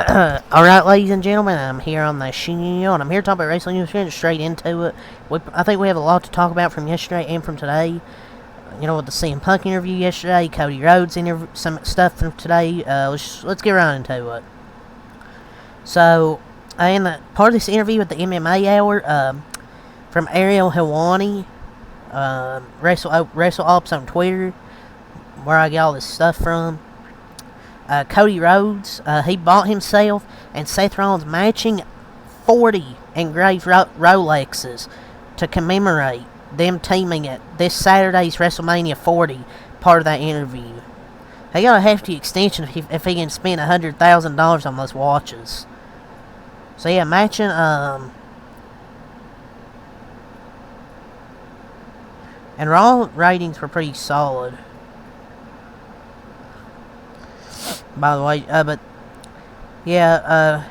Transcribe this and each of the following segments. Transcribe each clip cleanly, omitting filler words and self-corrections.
Alright, ladies and gentlemen, I'm here on the show, and I'm here to talk about wrestling news. We're straight into it. I think we have a lot to talk about from yesterday and from today. You know, with the CM Punk interview yesterday, Cody Rhodes interview, some stuff from today. Let's get right into it. So, in the part of this interview with the MMA Hour, from Ariel Helwani, Wrestle Ops on Twitter, where I get all this stuff from. Cody Rhodes, he bought himself and Seth Rollins matching 40 engraved Rolexes to commemorate them teaming at this Saturday's WrestleMania 40, part of that interview. He got a hefty extension if he can spend $100,000 on those watches. So yeah, matching, and Raw ratings were pretty solid, by the way, but yeah,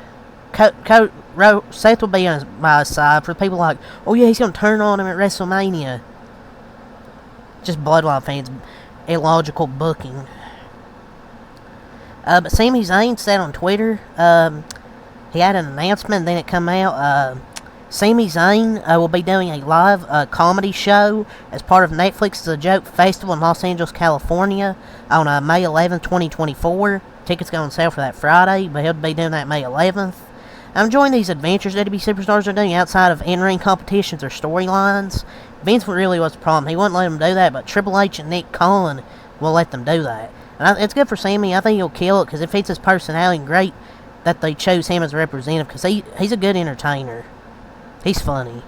Seth will be by his side. For people like, oh yeah, he's going to turn on him at WrestleMania. Just Bloodline fans, illogical booking. But Sami Zayn said on Twitter, he had an announcement, then it come out, Sami Zayn will be doing a live comedy show as part of Netflix's A Joke Festival in Los Angeles, California on May 11th, 2024. Tickets go on sale for that Friday, but he'll be doing that May 11th. I'm enjoying these adventures WWE superstars are doing outside of in-ring competitions or storylines. Vince really was the problem. He wouldn't let them do that, but Triple H and Nick Khan will let them do that. And it's good for Sami. I think he'll kill it because it fits his personality, and great that they chose him as a representative because he's a good entertainer. He's funny.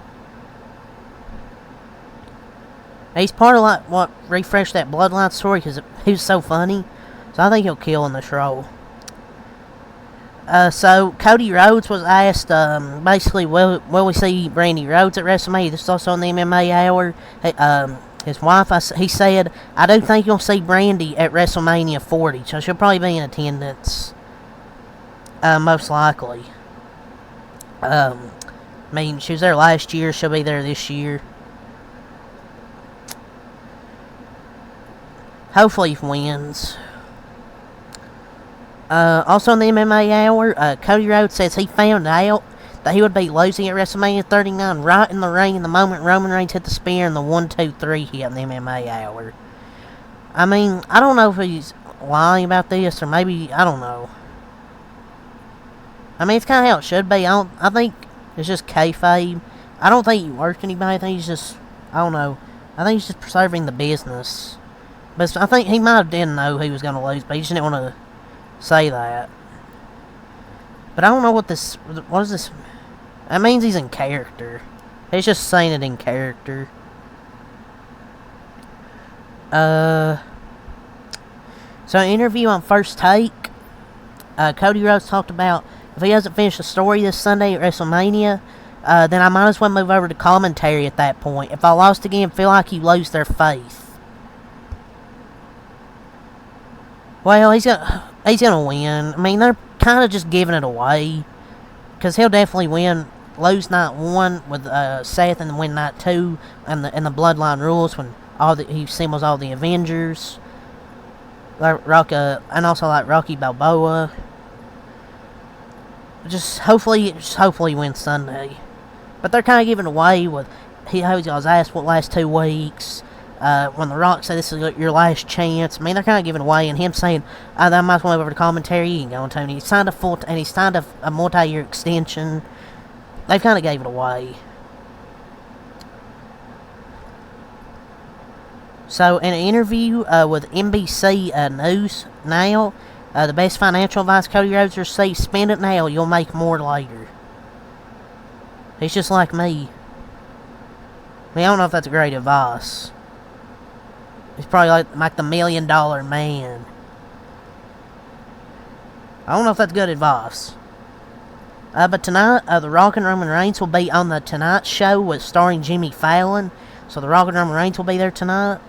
He's part of like what refreshed that Bloodline story because he was so funny. So I think he'll kill in this role. So Cody Rhodes was asked, basically, will we see Brandy Rhodes at WrestleMania? This is also on the MMA Hour. His wife, he said, I do think you'll see Brandy at WrestleMania 40, so she'll probably be in attendance, most likely. I mean, she was there last year, she'll be there this year. Hopefully he wins. Also in the MMA Hour, Cody Rhodes says he found out that he would be losing at WrestleMania 39 right in the ring the moment Roman Reigns hit the spear and the 1-2-3 hit in the MMA Hour. I mean, I don't know if he's lying about this, or maybe, I don't know. I mean, it's kind of how it should be. I think it's just kayfabe. I don't think he worked anybody. I think he's just, I don't know. I think he's just preserving the business. But I think he might have didn't know he was going to lose, but he just didn't want to say that. But I don't know what is this? That means he's in character. He's just saying it in character. So an interview on First Take, Cody Rhodes talked about if he doesn't finish the story this Sunday at WrestleMania, then I might as well move over to commentary at that point. If I lost again, feel like you lose their faith. Well, he's gonna win. I mean, they're kind of just giving it away, because he'll definitely win. Lose night 1 with Seth, and then win night 2 and the Bloodline rules when he assembles all the Avengers, and also like Rocky Balboa. Just hopefully win Sunday. But they're kind of giving away with he was asked what last 2 weeks. When The Rock said this is your last chance, I mean, they're kind of giving away, and him saying, I might as well move over to commentary, you can go on Tony. He signed a multi-year extension. They kind of gave it away. So, in an interview with NBC News Now, the best financial advice Cody Rhodes received, spend it now, you'll make more later. He's just like me. I mean, I don't know if that's great advice. He's probably like the $1 million man. I don't know if that's good advice. But tonight, The Rock and Roman Reigns will be on the Tonight Show starring Jimmy Fallon. So The Rock and Roman Reigns will be there tonight.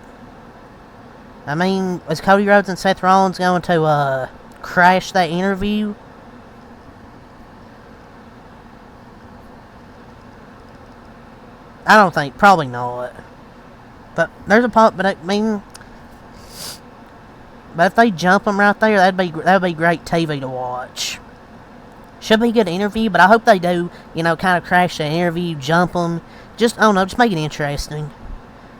I mean, is Cody Rhodes and Seth Rollins going to crash that interview? I don't think. Probably not. But there's a but I mean, but if they jump them right there, that'd be great TV to watch. Should be a good interview, but I hope they do, kind of crash the interview, jump them. Just, I don't know, just make it interesting.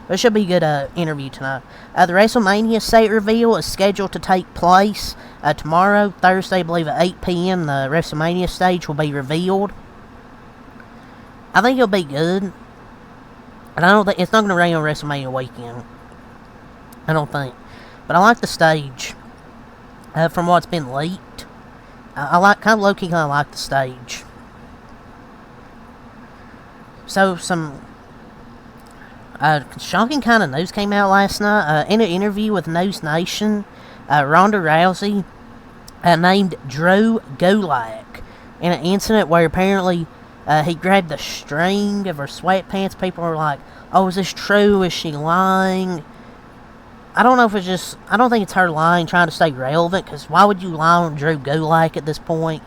But it should be a good interview tonight. The WrestleMania state reveal is scheduled to take place tomorrow, Thursday, I believe at 8 p.m. The WrestleMania stage will be revealed. I think it'll be good. And I don't think it's not going to rain on WrestleMania weekend. I don't think. But I like the stage. From what's been leaked. I like, kind of low-key kind of like the stage. So, some shocking kind of news came out last night. In an interview with News Nation, Ronda Rousey named Drew Gulak in an incident where apparently he grabbed the string of her sweatpants. People were like, oh, is this true? Is she lying? I don't know if it's just... I don't think it's her lying, trying to stay relevant, because why would you lie on Drew Gulak at this point?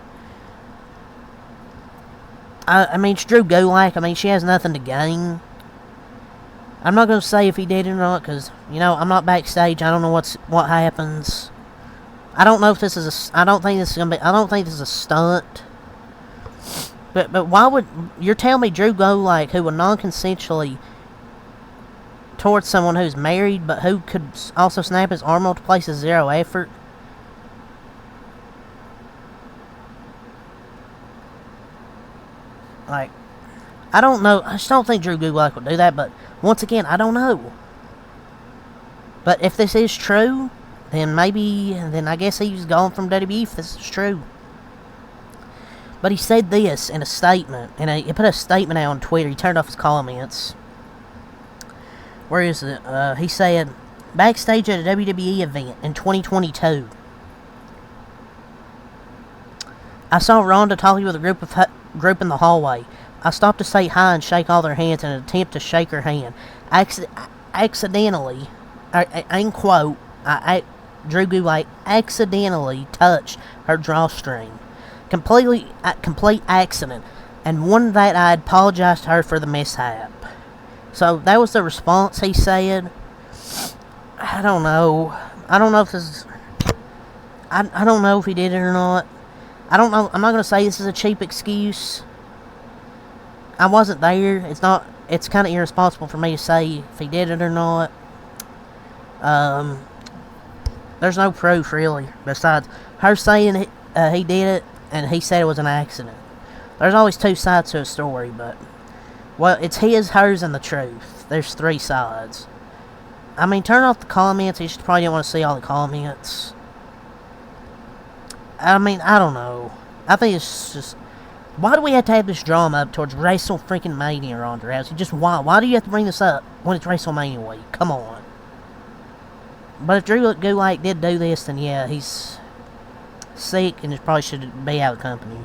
I mean, it's Drew Gulak. I mean, she has nothing to gain. I'm not going to say if he did or not, because, I'm not backstage. I don't know what happens. I don't know if this is I don't think this is going to be... I don't think this is a stunt. But why would... You're telling me Drew Gulak, who would non-consensually towards someone who's married, but who could also snap his arm off to place a zero effort? Like, I don't know. I just don't think Drew Gulak would do that, but once again, I don't know. But if this is true, then I guess he's gone from WWE if this is true. But he said this in a statement, and he put a statement out on Twitter. He turned off his comments. Where is it? He said, backstage at a WWE event in 2022. I saw Ronda talking with a group in the hallway. I stopped to say hi and shake all their hands in an attempt to shake her hand. Accidentally, in quote, Drew Gulak accidentally touched her drawstring. Complete accident. And one that I apologized to her for the mishap. So, that was the response he said. I don't know. I don't know if this is... I don't know if he did it or not. I don't know. I'm not going to say this is a cheap excuse. I wasn't there. It's kind of irresponsible for me to say if he did it or not. There's no proof, really, besides her saying he did it and he said it was an accident. There's always two sides to a story, but... Well, it's his, hers, and the truth. There's three sides. I mean, turn off the comments. You just probably don't want to see all the comments. I mean, I don't know. I think it's just... Why do we have to have this drama up towards WrestleMania, Ronda Rousey? Just why? Why do you have to bring this up when it's WrestleMania week? Come on. But if Drew Gulak did do this, then yeah, he's sick and probably should be out of the company.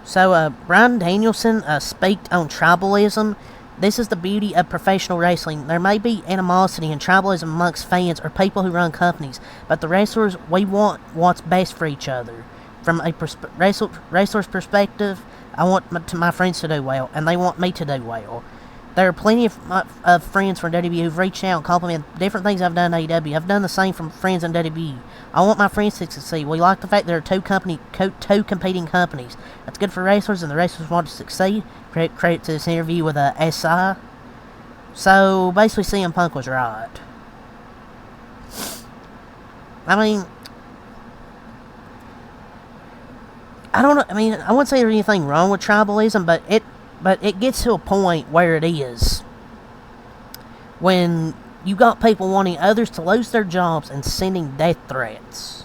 So, Bryan Danielson speaked on tribalism. This is the beauty of professional wrestling. There may be animosity and tribalism amongst fans or people who run companies, but the wrestlers, we want what's best for each other. From a wrestler's perspective, I want my friends to do well, and they want me to do well. There are plenty of friends from WWE who've reached out and complimented different things I've done in AEW. I've done the same from friends in WWE. I want my friends to succeed. We like the fact there are two competing companies. That's good for wrestlers, and the wrestlers want to succeed. Credit to this interview with SI. So, basically, CM Punk was right. I mean, I don't know. I mean, I wouldn't say there's anything wrong with tribalism, but it gets to a point where it is. When you got people wanting others to lose their jobs and sending death threats.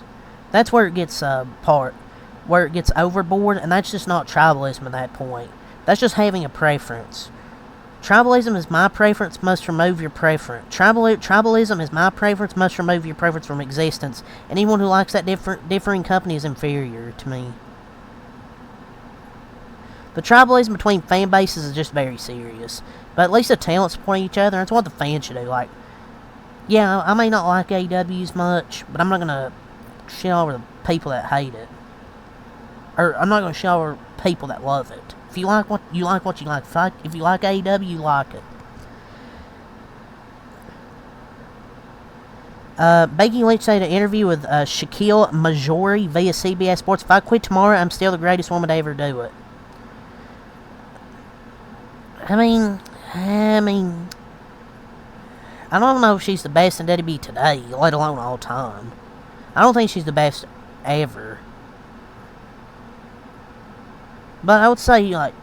That's where it gets where it gets overboard, and that's just not tribalism at that point. That's just having a preference. Tribalism is my preference, must remove your preference. Tribalism is my preference, must remove your preference from existence. Anyone who likes that differing company is inferior to me. The tribalism between fan bases is just very serious. But at least the talent supporting each other, that's what the fans should do. Like, yeah, I may not like AEW as much, but I'm not going to shit over the people that hate it. Or, I'm not going to shit over people that love it. If you like what you like, if you like AEW, you like it. Becky Lynch said in an interview with Shaquille Majori via CBS Sports, "If I quit tomorrow, I'm still the greatest woman to ever do it." I mean, I don't know if she's the best in WWE today, let alone all time. I don't think she's the best ever. But I would say, like,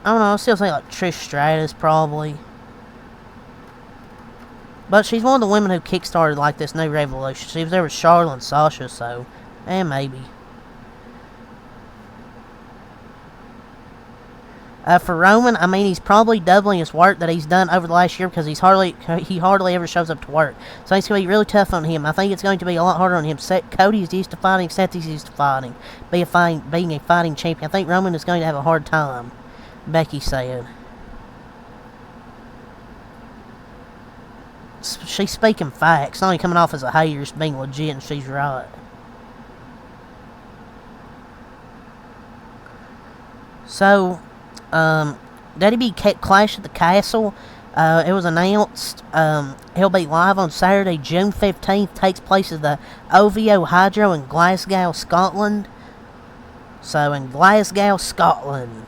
I don't know, I'll still say, like, Trish Stratus, probably. But she's one of the women who kickstarted, like, this new revolution. She was there with Charlotte and Sasha, so, maybe. For Roman, I mean, he's probably doubling his work that he's done over the last year because he hardly ever shows up to work. So it's going to be really tough on him. I think it's going to be a lot harder on him. Cody's used to fighting. Seth is used to fighting. Being a fighting champion. I think Roman is going to have a hard time, Becky said. She's speaking facts. Not only coming off as a hater, just being legit, and she's right. So, WWE Clash at the Castle. It was announced he'll be live on Saturday, June 15th. Takes place at the OVO Hydro in Glasgow, Scotland. So, in Glasgow, Scotland.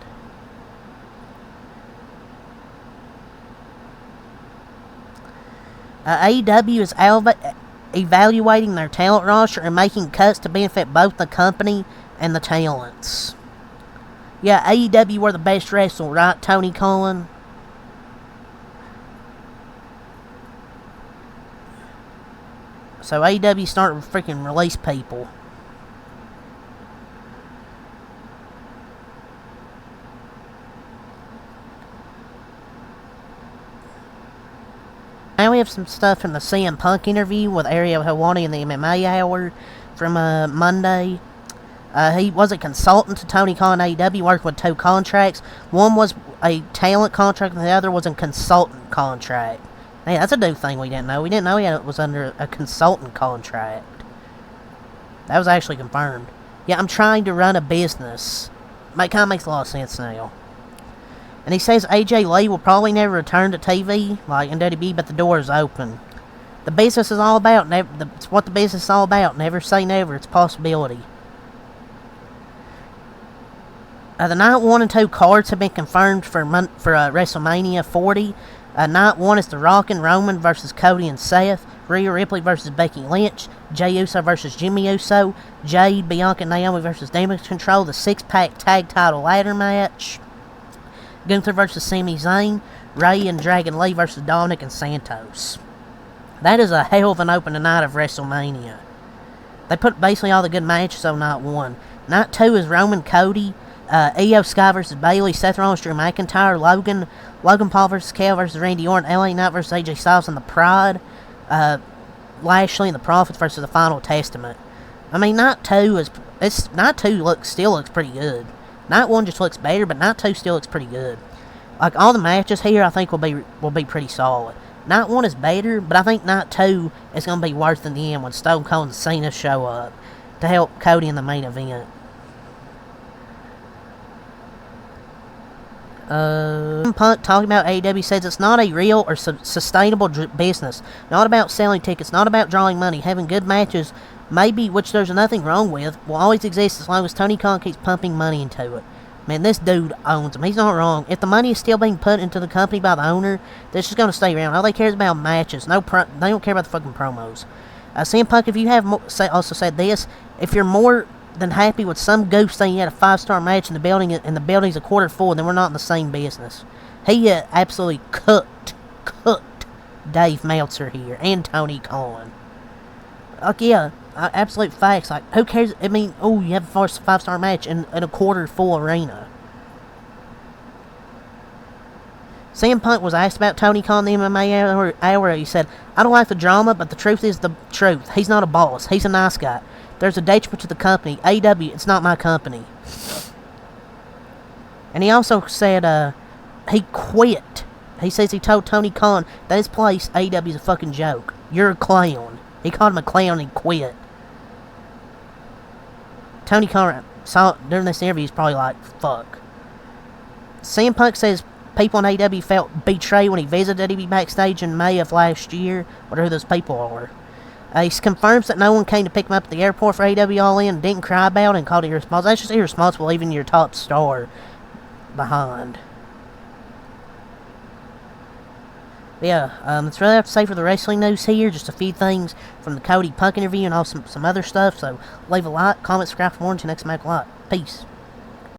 AEW is evaluating their talent roster and making cuts to benefit both the company and the talents. Yeah, AEW were the best wrestler, right, Tony Khan? So AEW started to freaking release people. Now we have some stuff from the CM Punk interview with Ariel Helwani in the MMA Hour from Monday. He was a consultant to Tony Khan AEW, working with 2 contracts. One was a talent contract, and the other was a consultant contract. Hey, that's a new thing we didn't know. We didn't know he was under a consultant contract. That was actually confirmed. Yeah, I'm trying to run a business. Kind of makes a lot of sense now. And he says AJ Lee will probably never return to TV, like in WWE, but the door is open. The business is all about, it's what the business is all about. Never say never, it's a possibility. The Night 1 and 2 cards have been confirmed for WrestleMania 40. Night 1 is The Rock and Roman versus Cody and Seth. Rhea Ripley versus Becky Lynch. Jey Uso versus Jimmy Uso. Jade, Bianca, Naomi versus Damage Control. The 6-pack tag title ladder match. Gunther versus Sami Zayn. Ray and Dragon Lee versus Dominic and Santos. That is a hell of an opening night of WrestleMania. They put basically all the good matches on Night 1. Night 2 is Roman, Cody, Io Sky versus Bayley, Seth Rollins, Drew McIntyre, Logan Paul versus Kel versus Randy Orton, LA Knight versus AJ Styles and the Pride, Lashley and the Prophets versus the Final Testament. I mean, Night 2 still looks pretty good. Night 1 just looks better, but Night 2 still looks pretty good. Like, all the matches here, I think will be pretty solid. Night 1 is better, but I think Night 2 is going to be worse in the end when Stone Cold and Cena show up to help Cody in the main event. Punk talking about AEW says it's not a real or sustainable business. Not about selling tickets, not about drawing money. Having good matches, maybe, which there's nothing wrong with, will always exist as long as Tony Khan keeps pumping money into it. Man, this dude owns him. He's not wrong. If the money is still being put into the company by the owner, they're just going to stay around. All they care is about matches. They don't care about the fucking promos. CM Punk, if you have also said this, if you're more than happy with some goose saying you had a 5-star match in the building and the building's a quarter full, then we're not in the same business. He absolutely cooked Dave Meltzer here and Tony Khan. Like, yeah, absolute facts. Like, who cares? I mean, you have a 5-star match in a quarter full arena. CM Punk was asked about Tony Khan in the MMA hour. He said, "I don't like the drama, but the truth is the truth. He's not a boss. He's a nice guy. There's a detriment to the company. AEW, it's not my company." And he also said he quit. He says he told Tony Khan that his place, AEW, is a fucking joke. You're a clown. He called him a clown and quit. Tony Khan saw during this interview, he's probably like, fuck. CM Punk says people in AEW felt betrayed when he visited WWE backstage in May of last year. Wonder who those people are. He confirms that no one came to pick him up at the airport for AEW All In and didn't cry about it and called it irresponsible. That's just irresponsible, leaving your top star behind. Yeah, that's really all I have to say for the wrestling news here. Just a few things from the Cody Punk interview and also some other stuff. So leave a like, comment, subscribe for more. Until next time, Live. Peace.